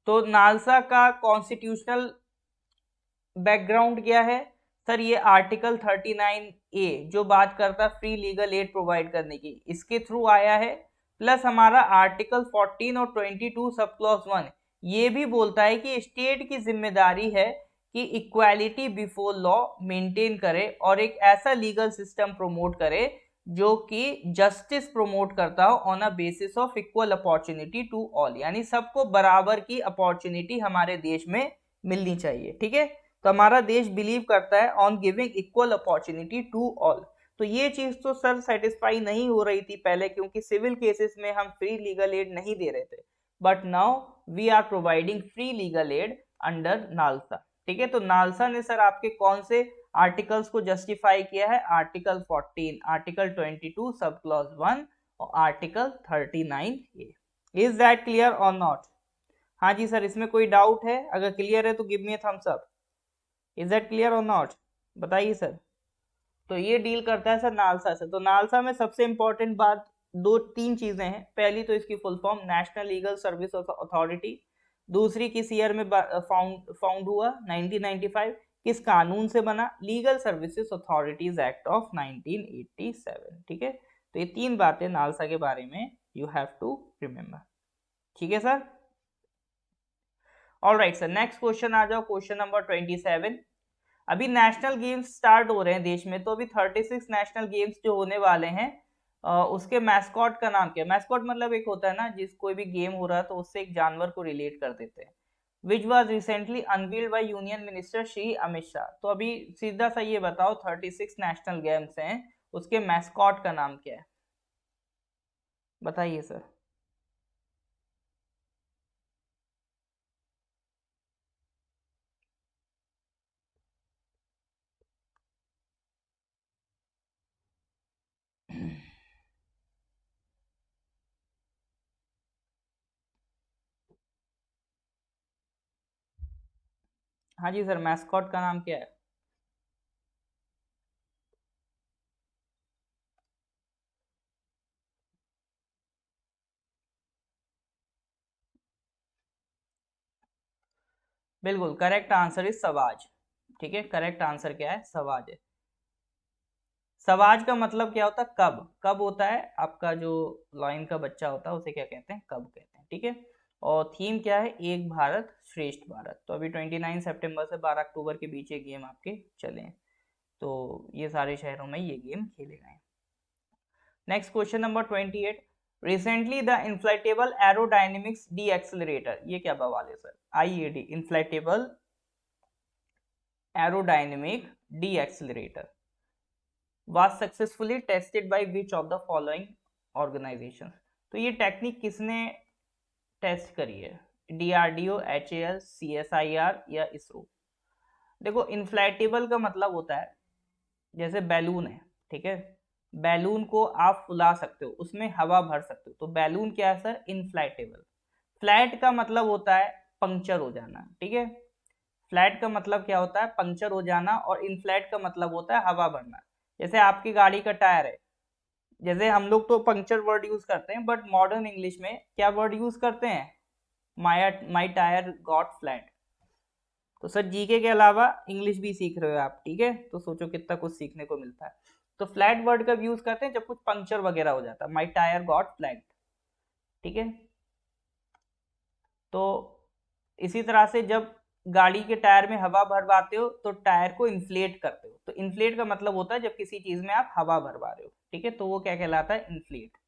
तो नालसा का कॉन्स्टिट्यूशनल बैकग्राउंड क्या है सर, ये आर्टिकल 39A जो बात करता है फ्री लीगल एड प्रोवाइड करने की, इसके थ्रू आया है। प्लस हमारा आर्टिकल 14 और 22 सब क्लॉज 1 ये भी बोलता है कि स्टेट की जिम्मेदारी है कि इक्वालिटी बिफोर लॉ मेंटेन करे और एक ऐसा लीगल सिस्टम प्रमोट करे जो कि जस्टिस प्रमोट करता हो on a basis of equal opportunity to all, यानी सबको बराबर की अपॉर्चुनिटी हमारे देश में मिलनी चाहिए, ठीक है। तो हमारा देश बिलीव करता है on giving equal opportunity to all. तो ये चीज तो सर सेटिस्फाई नहीं हो रही थी पहले, क्योंकि सिविल केसेस में हम फ्री लीगल एड नहीं दे रहे थे। But now we are providing free legal aid under NALSA, ठीक है। तो नालसा ने सर आपके कौन से आर्टिकल्स को जस्टिफाई किया है, आर्टिकल 14, आर्टिकल 22 सब क्लॉज 1 और article 39A। Is that clear और नॉट? हाँ जी सर, इसमें कोई डाउट है? अगर क्लियर है तो give me a thumbs up. Is that clear और नॉट, बताइए सर। तो ये डील करता है सर नालसा से। तो नालसा में सबसे इंपॉर्टेंट बात दो तीन चीजें हैं। पहली तो इसकी full form national Legal Service authority, दूसरी किस ईयर में फाउंड हुआ, 1995, किस कानून से बना, legal services authorities act of 1987, ठीक है। तो ये तीन बातें नालसा के बारे में यू हैव टू रिमेंबर, ठीक है sir. Alright sir, next question आ जाओ, क्वेश्चन नंबर 27। अभी नेशनल गेम्स स्टार्ट हो रहे हैं देश में, तो अभी 36 नेशनल गेम्स जो होने वाले हैं उसके मैस्कॉट का नाम क्या है? मैस्कॉट मतलब एक होता है ना, जिस कोई भी गेम हो रहा है तो उससे एक जानवर को रिलेट कर देते हैं। Which was recently unveiled by union minister Shri Amit Shah. तो अभी सीधा सा ये बताओ, 36 नेशनल गेम्स हैं, उसके मैस्कॉट का नाम क्या है, बताइए सर। हाँ जी सर, मैस्कॉट का नाम क्या है? बिल्कुल करेक्ट आंसर इज सवाज। ठीक है, करेक्ट आंसर क्या है, सवाज है। सवाज का मतलब क्या होता है, कब। कब होता है आपका जो लॉइन का बच्चा होता है उसे क्या कहते हैं, कब कहते हैं। ठीक है, और थीम क्या है, एक भारत श्रेष्ठ भारत। तो अभी 29 सितंबर से 12 अक्टूबर के बीच ये गेम आपके चले हैं, तो ये सारे शहरों में ये गेम खेले गए हैं। Next question number 28, recently the inflatable aerodynamics decelerator, ये क्या बवाल है sir, IAD inflatable aerodynamic decelerator was successfully tested by which of the following organizations। तो ये टेक्निक किसने टेस्ट करी है, डीआरडीओ, एचएएल, सीएसआईआर या इसरो। देखो इन्फ्लैटेबल का मतलब होता है जैसे बैलून है, ठीक है, बैलून को आप फुला सकते हो, उसमें हवा भर सकते हो, तो बैलून क्या है सर, इन्फ्लैटेबल। फ्लैट का मतलब होता है पंक्चर हो जाना, ठीक है, फ्लैट का मतलब क्या होता है, पंक्चर हो जाना, और इनफ्लैट का मतलब होता है हवा भरना। जैसे आपकी गाड़ी का टायर है, जैसे हम लोग तो पंक्चर वर्ड यूज करते हैं, बट मॉडर्न इंग्लिश में क्या वर्ड यूज करते हैं, माई टायर गॉट फ्लैट। तो सर जीके के अलावा इंग्लिश भी सीख रहे हो आप, ठीक है, तो सोचो कितना कुछ सीखने को मिलता है। तो फ्लैट वर्ड का यूज करते हैं जब कुछ पंक्चर वगैरह हो जाता है, माई टायर गॉट फ्लैट, ठीक है। तो इसी तरह से जब गाड़ी के टायर में हवा भरवाते हो तो टायर को इन्फ्लेट करते हो, तो इन्फ्लेट का मतलब होता है जब किसी चीज में आप हवा भरवा रहे हो, ठीक है, तो वो क्या कहलाता है, इन्फ्लेट।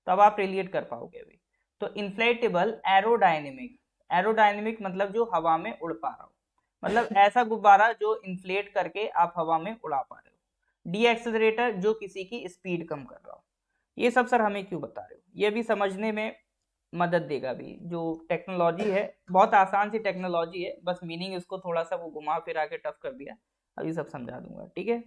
तो अब आप रिलेट कर पाओगे अभी। तो इन्फ्लेटेबल एरोडायनेमिक, एरोडायनेमिक मतलब जो हवा में उड़ पा रहा हो, मतलब ऐसा गुब्बारा जो इन्फ्लेट करके आप हवा में उड़ा पा रहे हो। डी एक्सेलरेटर जो किसी की स्पीड कम कर रहा हो। ये सब सर हमें क्यों बता रहे हो, ये भी समझने में मदद देगा। भी जो टेक्नोलॉजी है बहुत आसान सी टेक्नोलॉजी है, बस मीनिंग इसको थोड़ा सा वो घुमा फिरा के टफ कर दिया, अभी सब समझा दूंगा, ठीक है।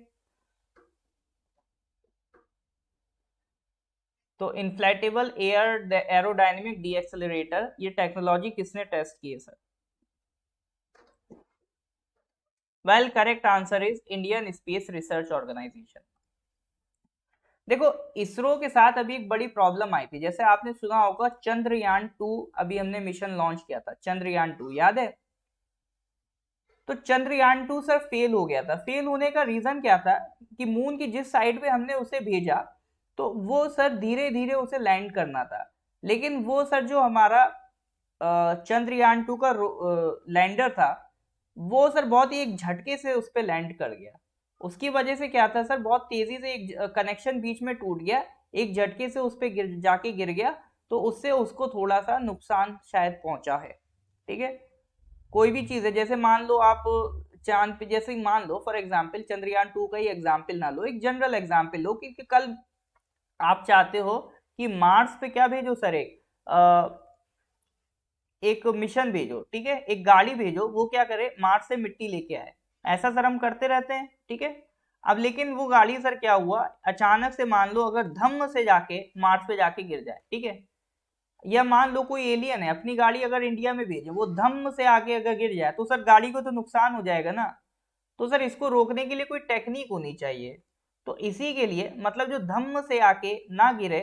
तो inflatable air aerodynamic decelerator ये टेक्नोलॉजी किसने टेस्ट की है sir? Well correct answer is Indian Space Research Organisation. देखो इसरो के साथ अभी एक बड़ी प्रॉब्लम आई थी, जैसे आपने सुना होगा चंद्रयान 2, अभी हमने मिशन लॉन्च किया था चंद्रयान 2, याद है। तो चंद्रयान 2 सर फेल हो गया था। फेल होने का रीजन क्या था कि मून की जिस साइड पे हमने उसे भेजा, तो वो सर धीरे धीरे उसे लैंड करना था, लेकिन वो सर जो हमारा चंद्रयान 2 का लैंडर था, वो सर बहुत ही एक झटके से उस पर लैंड कर गया। उसकी वजह से क्या था सर, बहुत तेजी से एक कनेक्शन बीच में टूट गया, एक झटके से उस पर जाके गिर गया, तो उससे उसको थोड़ा सा नुकसान शायद पहुंचा है, ठीक है। कोई भी चीज है, जैसे मान लो आप चांद पे, जैसे मान लो फॉर एग्जाम्पल चंद्रयान 2 का ही एग्जाम्पल ना लो, एक जनरल एग्जाम्पल लो कि कल आप चाहते हो कि मार्स पे क्या भेजो सर, एक मिशन भेजो, ठीक है, एक गाड़ी भेजो, वो क्या करे, मार्स से मिट्टी लेके आए। ऐसा सर हम करते रहते हैं, ठीक है। अब लेकिन वो गाड़ी सर क्या हुआ, अचानक से मान लो अगर धम्म से जाके मार्स पे जाके गिर जाए, ठीक है, या मान लो कोई एलियन है अपनी गाड़ी अगर इंडिया में भेजे, वो धम्म से आके अगर गिर जाए, तो सर गाड़ी को तो नुकसान हो जाएगा ना। तो सर इसको रोकने के लिए कोई टेक्निक होनी चाहिए। तो इसी के लिए मतलब जो धम्म से आके ना गिरे,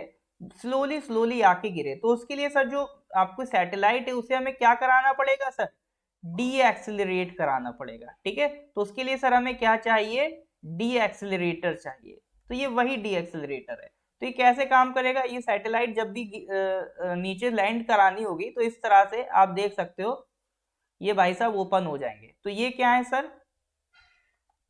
स्लोली स्लोली आके गिरे, तो उसके लिए सर जो आपको सैटेलाइट है उसे हमें क्या कराना पड़ेगा सर, डी एक्सिलरेट कराना पड़ेगा, ठीक है। तो उसके लिए सर हमें क्या चाहिए, डी एक्सिलरेटर चाहिए। तो ये वही डी एक्सिलरेटर है। तो ये कैसे काम करेगा, ये सैटेलाइट जब भी नीचे लैंड करानी होगी, तो इस तरह से आप देख सकते हो ये भाई साहब ओपन हो जाएंगे। तो ये क्या है सर,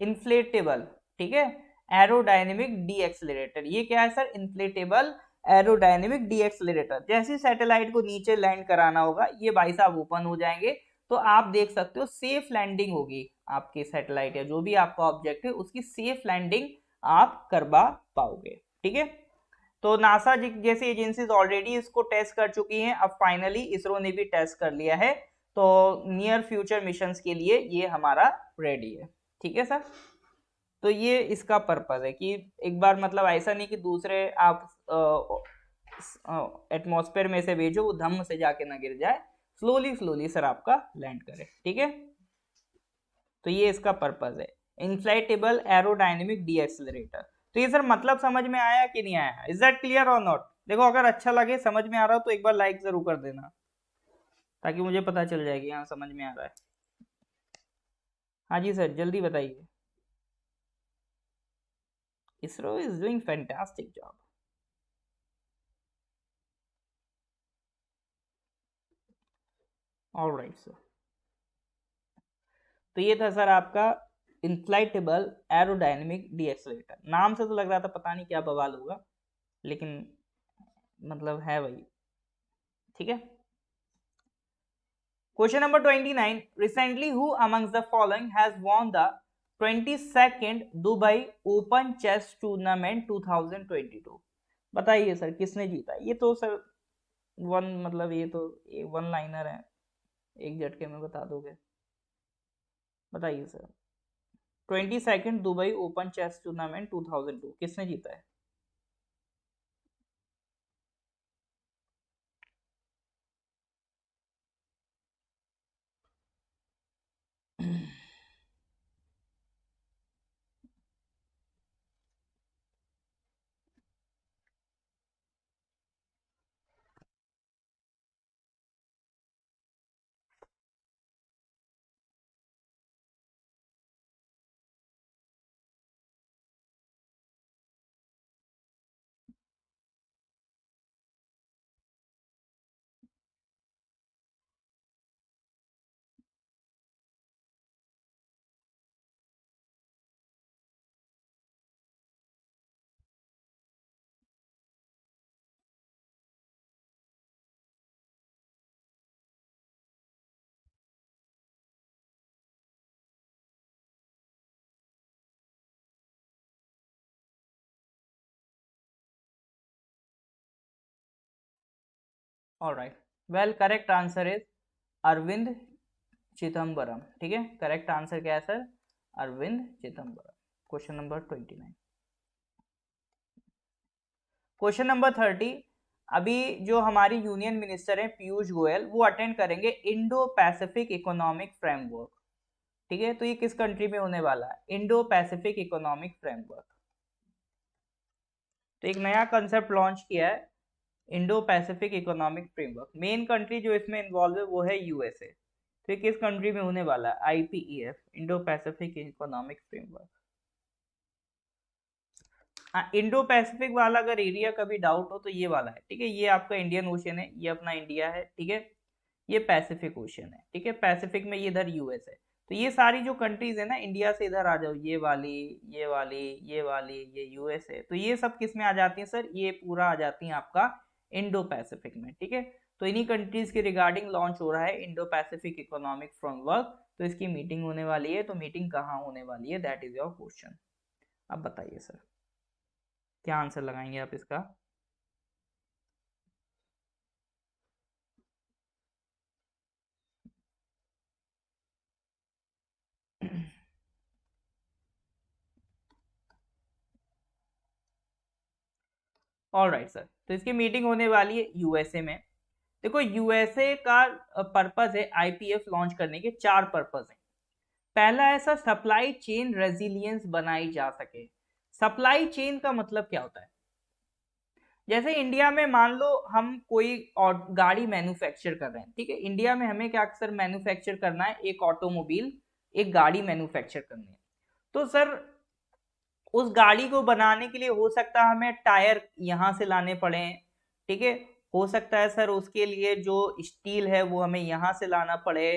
इन्फ्लेटेबल, ठीक है, एरोडायनेमिक डी एक्सिलरेटर। ये क्या है sir, inflatable aerodynamic D accelerator. जैसे सैटेलाइट को नीचे लैंड कराना होगा, ये भाई साहब ओपन हो जाएंगे, तो आप देख सकते हो सेफ लैंडिंग होगी आपकी सैटेलाइट या जो भी आपका ऑब्जेक्ट है उसकी सेफ लैंडिंग आप करवा पाओगे। ठीक है, तो नासा जैसी एजेंसीज ऑलरेडी इसको टेस्ट कर चुकी हैं, अब फाइनली इसरो ने भी टेस्ट कर लिया है, तो नियर फ्यूचर मिशंस के लिए ये हमारा रेडी है। ठीक है सर, तो ये इसका पर्पज है कि एक बार मतलब ऐसा नहीं कि दूसरे आप एटमॉस्फेयर में से भेजो वो धम्म से जाके ना गिर जाए, स्लोली स्लोली सर आपका लैंड करे। ठीक है, तो ये इसका पर्पज है, इनफ्लाइटेबल एरोडायनेमिक डीएक्सेलरेटर। तो ये सर मतलब समझ में आया कि नहीं आया, इज दैट क्लियर और नॉट? देखो अगर अच्छा लगे, समझ में आ रहा हो तो एक बार लाइक जरूर कर देना ताकि मुझे पता चल जाए कि हाँ समझ में आ रहा है। हाँ जी सर जल्दी बताइए। ISRO is doing fantastic job. Alright sir, तो ये था सर आपका इनफ्लाइटेबल एरोडायनेमिक डीएक्सेलरेटर। नाम से तो लग रहा था पता नहीं क्या बवाल होगा, लेकिन मतलब है वही। ठीक है, question number 29, recently who amongst the following has won the 22nd Dubai Open chess tournament 2022? बताइए सर किसने जीता? ये तो सर वन मतलब ये तो वन लाइनर है, एक झटके में बता दोगे। बताइए sir, 22nd Dubai Open chess tournament 2002 किसने जीता है? Alright, well correct answer is Aravind Chidambaram. ठीक है, करेक्ट आंसर क्या है sir? Aravind Chidambaram. Question number 29। Question number 30, अभी जो हमारी यूनियन मिनिस्टर हैं पीयूष गोयल, वो अटेंड करेंगे इंडो पैसिफिक इकोनॉमिक फ्रेमवर्क। ठीक है, तो ये किस कंट्री में होने वाला है? Indo Pacific economic framework. तो एक नया कंसेप्ट लॉन्च किया है, Indo Pacific economic framework. Main country जो इसमें इन्वॉल्व है वो है यूएसए। तो ये किस कंट्री में होने वाला है? IPEF, Indo Pacific economic framework. हाँ, इंडो पैसिफिक वाला अगर एरिया कभी डाउट हो तो ये वाला है। ठीक है, ये आपका इंडियन ओशन है, ये अपना इंडिया है। ठीक है, ये पैसिफिक ओशन है। ठीक है, पैसिफिक में ये इधर यूएस है। तो ये सारी जो कंट्रीज है ना, इंडिया से इधर आ जाओ, ये वाली, ये वाली, ये वाली, ये यूएस है, तो ये सब किस में आ जाती है सर? ये पूरा आ जाती है आपका इंडो पैसिफिक में। ठीक है, तो इन्हीं कंट्रीज के रिगार्डिंग लॉन्च हो रहा है इंडो पैसिफिक इकोनॉमिक फ्रेमवर्क। तो इसकी मीटिंग होने वाली है, तो मीटिंग कहाँ होने वाली है, दैट इज योर क्वेश्चन। अब बताइए सर क्या आंसर लगाएंगे आप इसका? ऑल राइट सर, तो इसकी मीटिंग होने वाली है यूएसए में। देखो यूएसए का पर्पज है आईपीएफ लॉन्च करने के, चार पर्पज हैं। पहला है सर सप्लाई चेन रेजिलियंस बनाई जा सके। सप्लाई चेन का मतलब क्या होता है? जैसे इंडिया में मान लो हम कोई और गाड़ी मैन्युफैक्चर कर रहे हैं। ठीक है, इंडिया में हमें क्या सर मैन्युफैक्चर करना है? एक ऑटोमोबाइल, एक गाड़ी मैन्युफैक्चर करनी है। तो सर उस गाड़ी को बनाने के लिए हो सकता है हमें टायर यहाँ से लाने पड़े। ठीक है, हो सकता है सर उसके लिए जो स्टील है वो हमें यहाँ से लाना पड़े।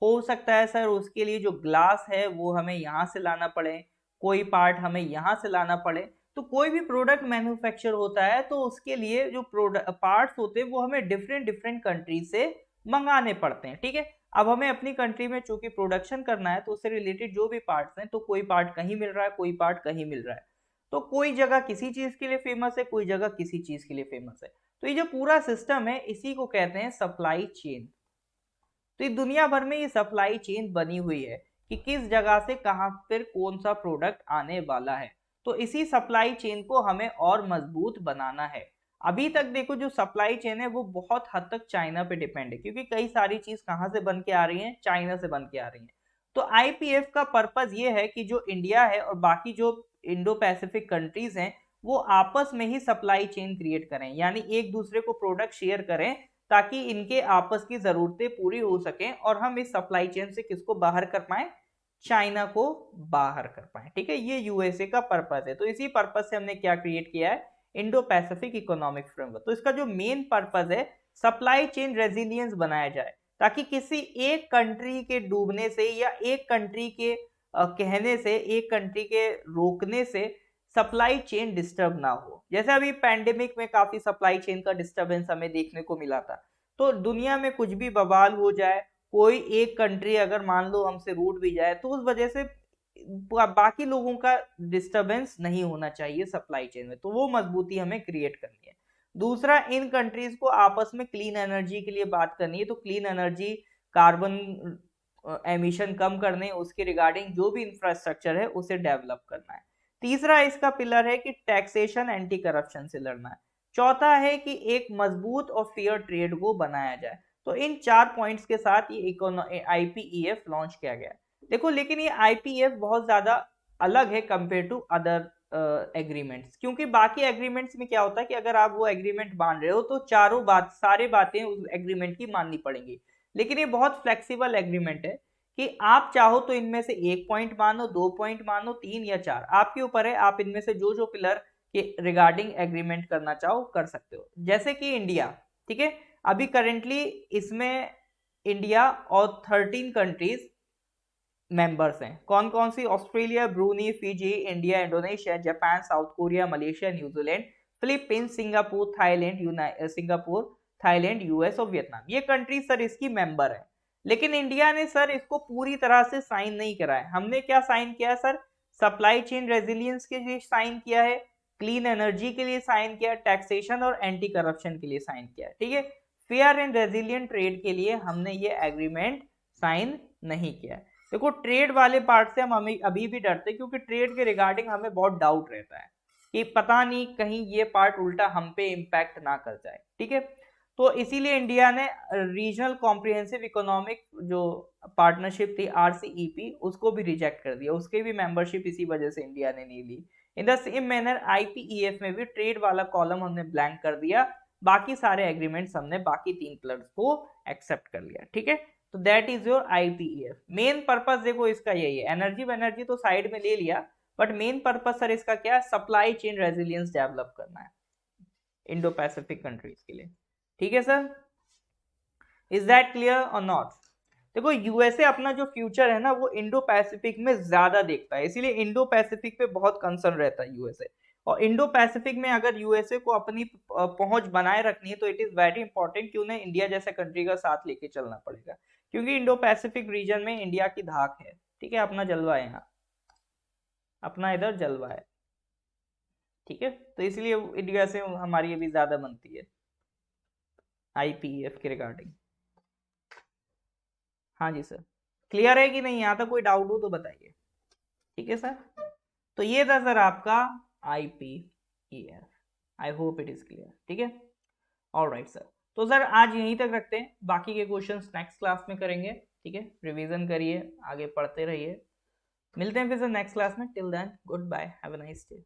हो सकता है सर उसके लिए जो ग्लास है वो हमें यहाँ से लाना पड़े, कोई पार्ट हमें यहाँ से लाना पड़े। तो कोई भी प्रोडक्ट मैन्युफैक्चर होता है तो उसके लिए जो प्रोडक्ट पार्ट्स होते हैं वो हमें डिफरेंट डिफरेंट कंट्री से मंगाने पड़ते हैं। ठीक है, अब हमें अपनी कंट्री में चूंकि प्रोडक्शन करना है तो उससे रिलेटेड जो भी पार्ट्स हैं, तो कोई पार्ट कहीं मिल रहा है, कोई पार्ट कहीं मिल रहा है, तो कोई जगह किसी चीज के लिए फेमस है, कोई जगह किसी चीज के लिए फेमस है। तो ये जो पूरा सिस्टम है इसी को कहते हैं सप्लाई चेन। तो ये दुनिया भर में ये सप्लाई चेन बनी हुई है कि किस जगह से कहां फिर कौन सा प्रोडक्ट आने वाला है। तो इसी सप्लाई चेन को हमें और मजबूत बनाना है। अभी तक देखो जो सप्लाई चेन है वो बहुत हद तक चाइना पे डिपेंड है, क्योंकि कई सारी चीज कहाँ से बन के आ रही है, चाइना से बन के आ रही है। तो आईपीएफ का पर्पज ये है कि जो इंडिया है और बाकी जो इंडो पैसिफिक कंट्रीज हैं वो आपस में ही सप्लाई चेन क्रिएट करें, यानी एक दूसरे को प्रोडक्ट शेयर करें ताकि इनके आपस की जरूरतें पूरी हो सकें और हम इस सप्लाई चेन से किसको बाहर कर पाए, चाइना को बाहर कर पाए। ठीक है, ये यूएसए का पर्पस है। तो इसी पर्पस से हमने क्या क्रिएट किया है, इंडो पैसिफिक इकोनॉमिक फ्रेमवर्क। तो इसका जो मेन पर्पस है सप्लाई चेन रेजिलियंस बनाया जाए, ताकि किसी एक कंट्री के डूबने से या एक कंट्री के कहने से, एक कंट्री के रोकने से सप्लाई चेन डिस्टर्ब ना हो। जैसे अभी पैंडेमिक में काफी सप्लाई चेन का डिस्टर्बेंस हमें देखने को मिला था। तो दुनिया में कुछ भी बवाल हो जाए, कोई एक कंट्री अगर मान लो हमसे रूठ भी जाए, तो उस वजह से बाकी लोगों का डिस्टरबेंस नहीं होना चाहिए सप्लाई चेन में। तो वो मजबूती हमें क्रिएट करनी है। दूसरा, इन कंट्रीज को आपस में क्लीन एनर्जी के लिए बात करनी है। तो क्लीन एनर्जी, कार्बन एमिशन कम करने, उसके रिगार्डिंग जो भी इंफ्रास्ट्रक्चर है उसे डेवलप करना है। तीसरा इसका पिलर है कि टैक्सेशन, एंटी करप्शन से लड़ना है। चौथा है कि एक मजबूत और फेयर ट्रेड को बनाया जाए। तो इन 4 पॉइंट्स के साथ ये आईपीईएफ लॉन्च किया गया। देखो लेकिन ये आईपीएफ बहुत ज्यादा अलग है कंपेयर टू अदर एग्रीमेंट्स, क्योंकि बाकी एग्रीमेंट्स में क्या होता है कि अगर आप वो एग्रीमेंट मान रहे हो तो सारी बातें उस एग्रीमेंट की माननी पड़ेंगी। लेकिन ये बहुत फ्लेक्सिबल एग्रीमेंट है कि आप चाहो तो इनमें से 1 पॉइंट मानो, 2 पॉइंट मानो, 3 या 4, आपके ऊपर है। आप इनमें से जो जो पिलर के रिगार्डिंग एग्रीमेंट करना चाहो कर सकते हो। जैसे कि इंडिया, ठीक है, अभी करेंटली इसमें इंडिया और 13 कंट्रीज मेंबर्स हैं। कौन कौन सी? Australia, Brunei, Fiji, India, Indonesia, Japan, South Korea, Malaysia, New Zealand, Philippines, Singapore, Thailand, US और वियतनाम। ये कंट्री सर इसकी मेंबर है। लेकिन इंडिया ने सर इसको पूरी तरह से साइन नहीं करा है। हमने क्या साइन किया है सर? सप्लाई चेन रेजिलियंस के लिए साइन किया है, क्लीन एनर्जी के लिए साइन किया, टैक्सेशन और एंटी करप्शन के लिए साइन किया है। ठीक है, फेयर एंड रेजिलियंट ट्रेड के लिए हमने ये एग्रीमेंट साइन नहीं किया है। देखो ट्रेड वाले पार्ट से हम हमें अभी भी डरते हैं, क्योंकि ट्रेड के रिगार्डिंग हमें बहुत डाउट रहता है कि पता नहीं कहीं ये पार्ट उल्टा हम पे इम्पैक्ट ना कर जाए। ठीक है, तो इसीलिए इंडिया ने रीजनल कॉम्प्रिहेंसिव इकोनॉमिक जो पार्टनरशिप थी आरसीईपी, उसको भी रिजेक्ट कर दिया। उसके भी मेंबरशिप इसी वजह से इंडिया ने नहीं ली। In the same manner IPEF में भी ट्रेड वाला कॉलम हमने ब्लैंक कर दिया। बाकी सारे एग्रीमेंट्स हमने बाकी 3 पिलर्स को एक्सेप्ट कर लिया। ठीक है, तो that is your IPEF. Main purpose देखो इसका यही है। एनर्जी तो साइड में ले लिया, बट मेन पर्पस सर इसका क्या है? सप्लाई चेन रेजिलियंस डेवलप करना है इंडो पैसिफिक कंट्रीज के लिए। ठीक है सर, इज दैट क्लियर और नॉट? देखो यूएसए अपना जो फ्यूचर है ना वो इंडो पैसिफिक में ज्यादा देखता है, इसीलिए इंडो पैसिफिक पे बहुत कंसर्न रहता है यूएसए। और इंडो पैसिफिक में अगर यूएसए को अपनी पहुंच बनाए रखनी है तो इट इज वेरी इंपॉर्टेंट कि उन्हें इंडिया जैसे कंट्री का साथ लेके चलना पड़ेगा, क्योंकि इंडो पैसिफिक रीजन में इंडिया की धाक है। ठीक है, अपना जलवा है यहाँ, अपना इधर जलवा है। ठीक है, तो इसलिए इंडिया से हमारी अभी ज्यादा बनती है आईपीएफ के रिगार्डिंग। हाँ जी सर, क्लियर है कि नहीं? यहाँ तक कोई डाउट हो तो बताइए। ठीक है सर, तो ये था सर आपका IPEF. I hope it is clear. ठीक है, ऑलराइट सर। तो सर आज यहीं तक रखते हैं, बाकी के क्वेश्चंस नेक्स्ट क्लास में करेंगे। ठीक है, रिवीजन करिए, आगे पढ़ते रहिए। मिलते हैं फिर सर नेक्स्ट क्लास में। Till then good bye, have a nice day.